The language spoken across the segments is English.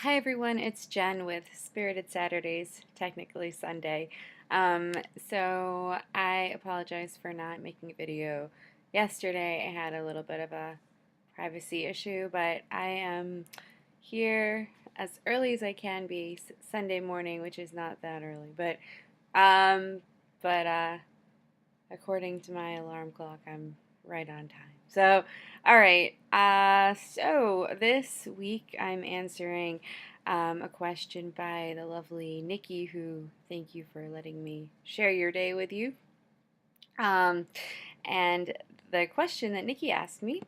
Hi everyone, it's Jen with Spirited Saturdays, technically Sunday. So I apologize for not making a video yesterday. I had a little bit of a privacy issue, but I am here as early as I can be Sunday morning, which is not that early, um, but according to my alarm clock, I'm right on time. So, all right. So this week I'm answering a question by the lovely Nikki, who thank you for letting me share your day with you. Um, and the question that Nikki asked me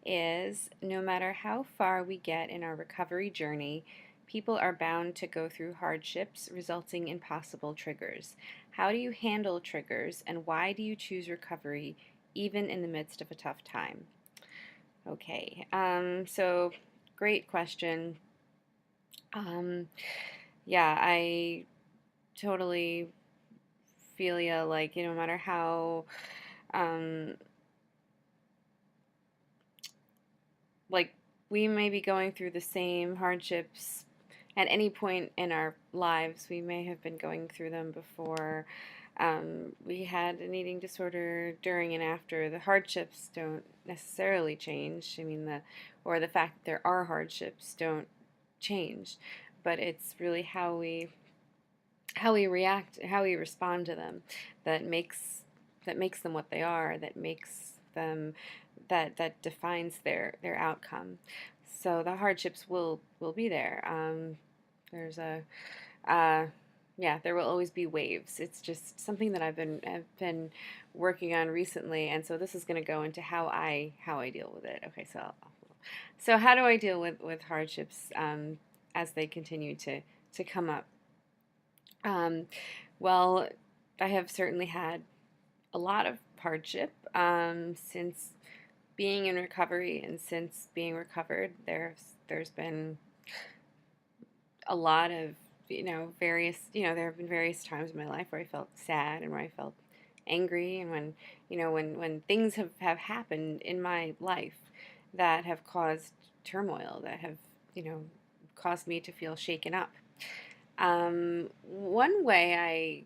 is, no matter how far we get in our recovery journey, people are bound to go through hardships resulting in possible triggers. How do you handle triggers, and why do you choose recovery even in the midst of a tough time? Okay, so great question. Um, yeah, I totally feel ya, like, no matter how, um, like, we may be going through the same hardships at any point in our lives. We may have been going through them before we had an eating disorder, during and after. The hardships don't necessarily change. I mean, the fact that there are hardships don't change, but it's really how we react, how we respond to them, that makes them what they are, that makes them that defines their outcome. So the hardships will be there. There's a uh, yeah, there will always be waves. It's just something that I've been working on recently, and so this is going to go into how I deal with it. Okay, so how do I deal with hardships as they continue to come up? Um, well, I have certainly had a lot of hardship since being in recovery, and since being recovered. There's been a lot of various there have been various times in my life where I felt sad and where I felt angry, and when things have happened in my life that have caused turmoil, that have caused me to feel shaken up. One way I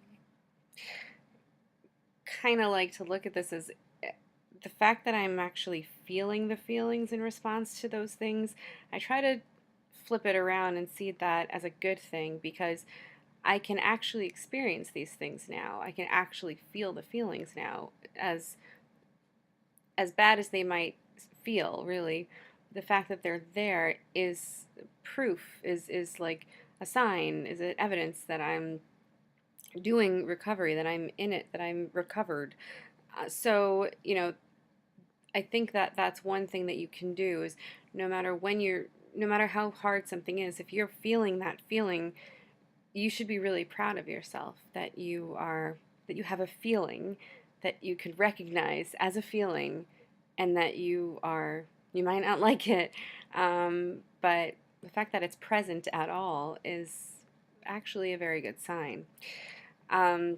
kind of like to look at this is the fact that I'm actually feeling the feelings in response to those things. I try to flip it around and see that as a good thing, because I can actually experience these things now. I can actually feel the feelings now, as bad as they might feel, really. The fact that they're there is proof, is like a sign, is it evidence that I'm doing recovery, that I'm in it, that I'm recovered. So, I think that that's one thing that you can do is, no matter how hard something is, if you're feeling that feeling, you should be really proud of yourself that you have a feeling that you could recognize as a feeling, and that you might not like it, but the fact that it's present at all is actually a very good sign. Um,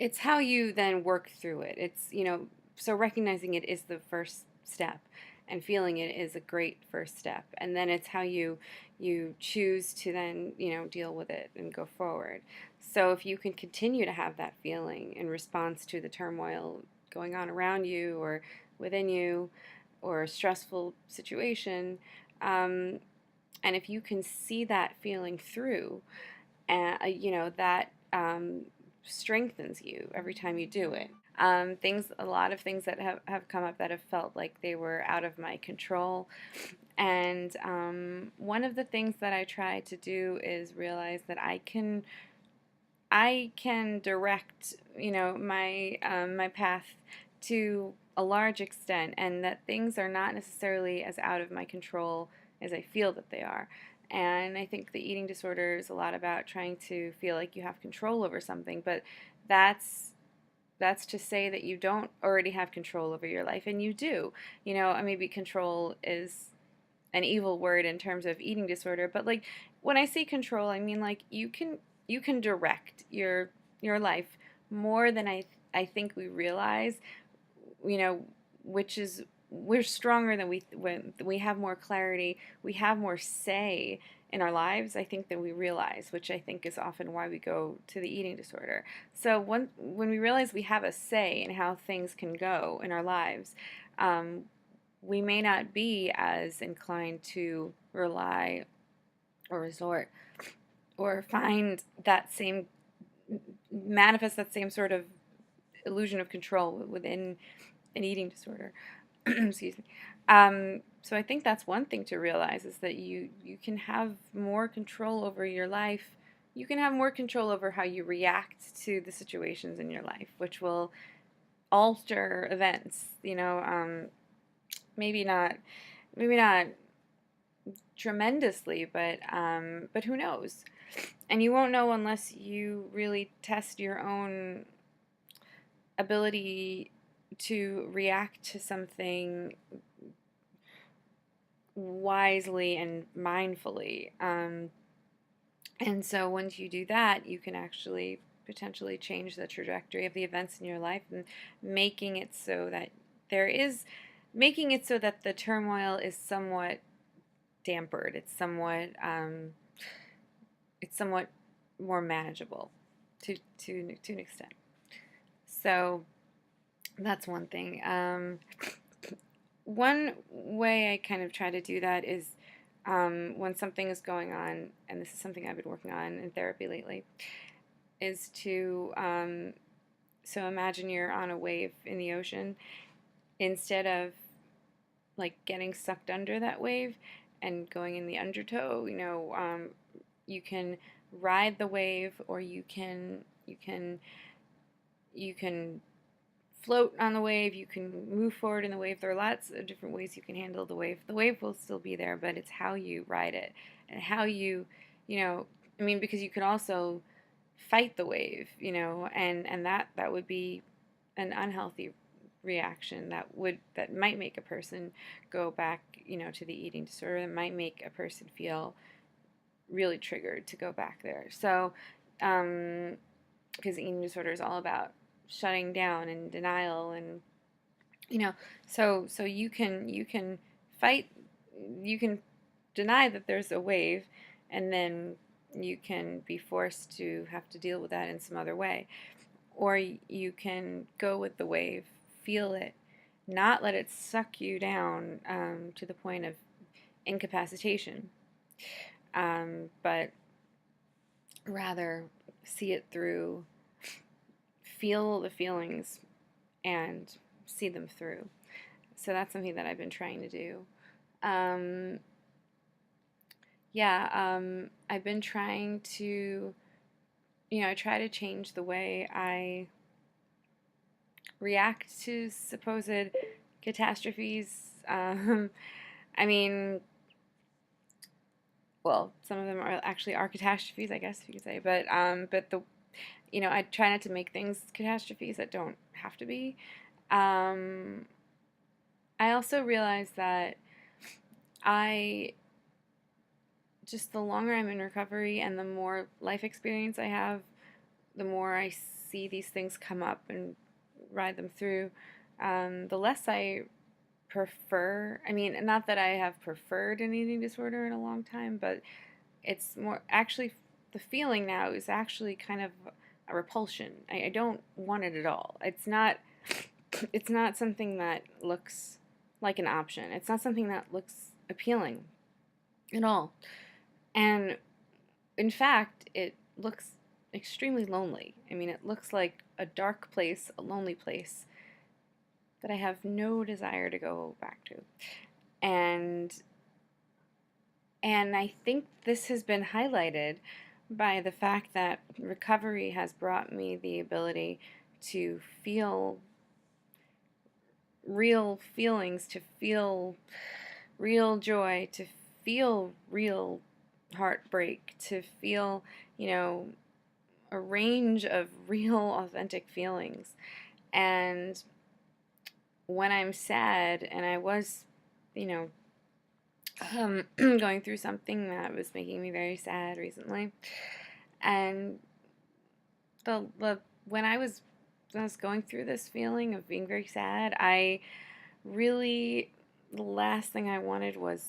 it's how you then work through it. So recognizing it is the first step, and feeling it is a great first step. And then it's how you choose to then, deal with it and go forward. So if you can continue to have that feeling in response to the turmoil going on around you or within you, or a stressful situation, and if you can see that feeling through, that strengthens you every time you do it. A lot of things that have come up that have felt like they were out of my control. And one of the things that I try to do is realize that I can direct, my path to a large extent, and that things are not necessarily as out of my control as I feel that they are. And I think the eating disorder is a lot about trying to feel like you have control over something, but that's that's to say that you don't already have control over your life, and you do. Maybe control is an evil word in terms of eating disorder, but like, when I say control, I mean, like, you can direct your life more than I think we realize, you know which is we're stronger than when we have more clarity, we have more say in our lives, I think, than we realize, which I think is often why we go to the eating disorder. So when we realize we have a say in how things can go in our lives, um, we may not be as inclined to rely or resort or find that same, manifest that same sort of illusion of control within an eating disorder. Excuse me. So I think that's one thing to realize, is that you can have more control over your life. You can have more control over how you react to the situations in your life, which will alter events. Maybe not tremendously, but who knows? And you won't know unless you really test your own ability to react to something wisely and mindfully. And so once you do that, you can actually potentially change the trajectory of the events in your life, and making it so that the turmoil is somewhat dampered. It's somewhat more manageable to an extent. So that's one thing. One way I kind of try to do that is, when something is going on, and this is something I've been working on in therapy lately, is to, so imagine you're on a wave in the ocean. Instead of like getting sucked under that wave and going in the undertow, you can ride the wave, or you can float on the wave, you can move forward in the wave. There are lots of different ways you can handle the wave. The wave will still be there, but it's how you ride it, and how because you can also fight the wave, and that would be an unhealthy reaction that might make a person go back, to the eating disorder. That might make a person feel really triggered to go back there. So, because eating disorder is all about shutting down and denial, and so you can fight, you can deny that there's a wave, and then you can be forced to have to deal with that in some other way. Or you can go with the wave, feel it, not let it suck you down, to the point of incapacitation, but rather see it through, feel the feelings, and see them through. So that's something that I've been trying to do. I've been trying to, I try to change the way I react to supposed catastrophes. I mean, well, some of them are catastrophes, I guess you could say. But I try not to make things catastrophes that don't have to be. I also realize that the longer I'm in recovery and the more life experience I have, the more I see these things come up and ride them through, the less I prefer. I mean, not that I have preferred an eating disorder in a long time, but it's more actually, the feeling now is actually kind of a repulsion. I don't want it at all. It's not something that looks like an option. It's not something that looks appealing at all. And in fact, it looks extremely lonely. I mean, it looks like a dark place, a lonely place that I have no desire to go back to. And I think this has been highlighted by the fact that recovery has brought me the ability to feel real feelings, to feel real joy, to feel real heartbreak, to feel, a range of real, authentic feelings. And when I'm sad, and I was, going through something that was making me very sad recently, and when I was going through this feeling of being very sad, I really, the last thing I wanted was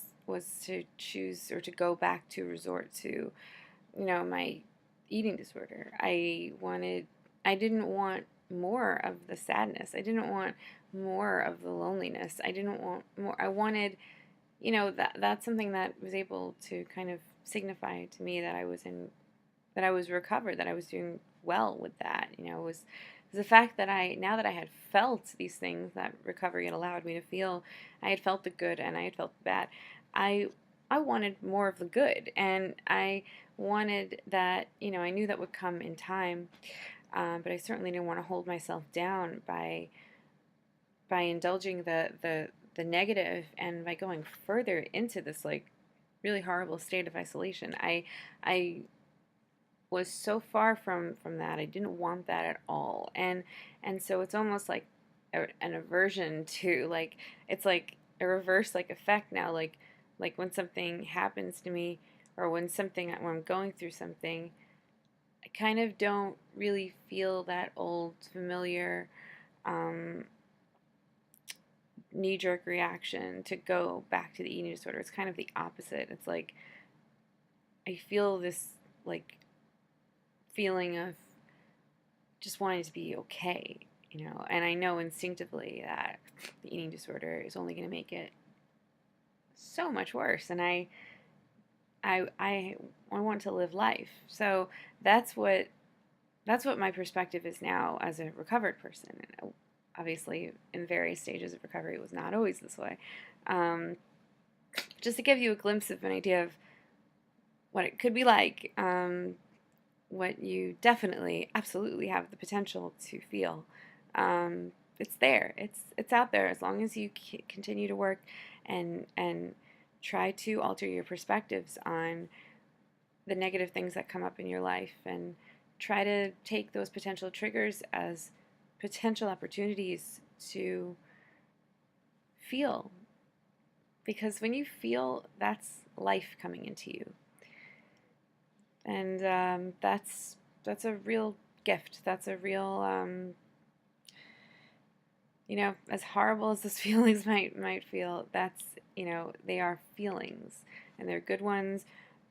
to choose or to go back to resort to, my eating disorder. I didn't want more of the sadness. I didn't want more of the loneliness. I didn't want more. I wanted, that's something that was able to kind of signify to me that that I was recovered, that I was doing well with that. It was the fact that now that I had felt these things that recovery had allowed me to feel, I had felt the good and I had felt the bad. I I wanted more of the good, and I wanted that. I knew that would come in time, but I certainly didn't want to hold myself down by indulging the negative and by going further into this like really horrible state of isolation. I was so far from that. I didn't want that at all. And so it's almost like an aversion to, like, it's like a reverse like effect now, like when something happens to me, or when I'm going through something, I kind of don't really feel that old familiar um, knee-jerk reaction to go back to the eating disorder. It's kind of the opposite. It's like I feel this like feeling of just wanting to be okay, and I know instinctively that the eating disorder is only going to make it so much worse, and I want to live life. So that's what that's what my perspective is now as a recovered person. And obviously, in various stages of recovery, it was not always this way. Um, just to give you a glimpse of an idea of what it could be like, what you definitely, absolutely have the potential to feel. It's there. It's out there as long as you continue to work and try to alter your perspectives on the negative things that come up in your life, and try to take those potential triggers as potential opportunities to feel. Because when you feel, that's life coming into you. And that's a real gift. That's a real, as horrible as those feelings might feel, that's, they are feelings, and they're good ones,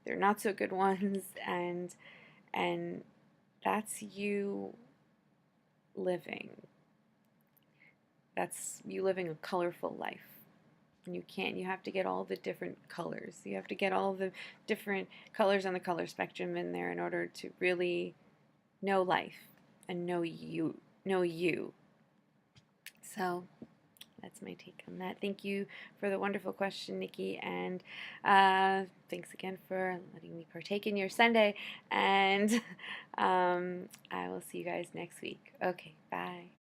they're not so good ones, and that's you living. That's you living a colorful life. And you have to get all the different colors. You have to get all the different colors on the color spectrum in there in order to really know life and know you. So that's my take on that. Thank you for the wonderful question, Nikki, and thanks again for letting me partake in your Sunday, and I will see you guys next week. Okay, bye.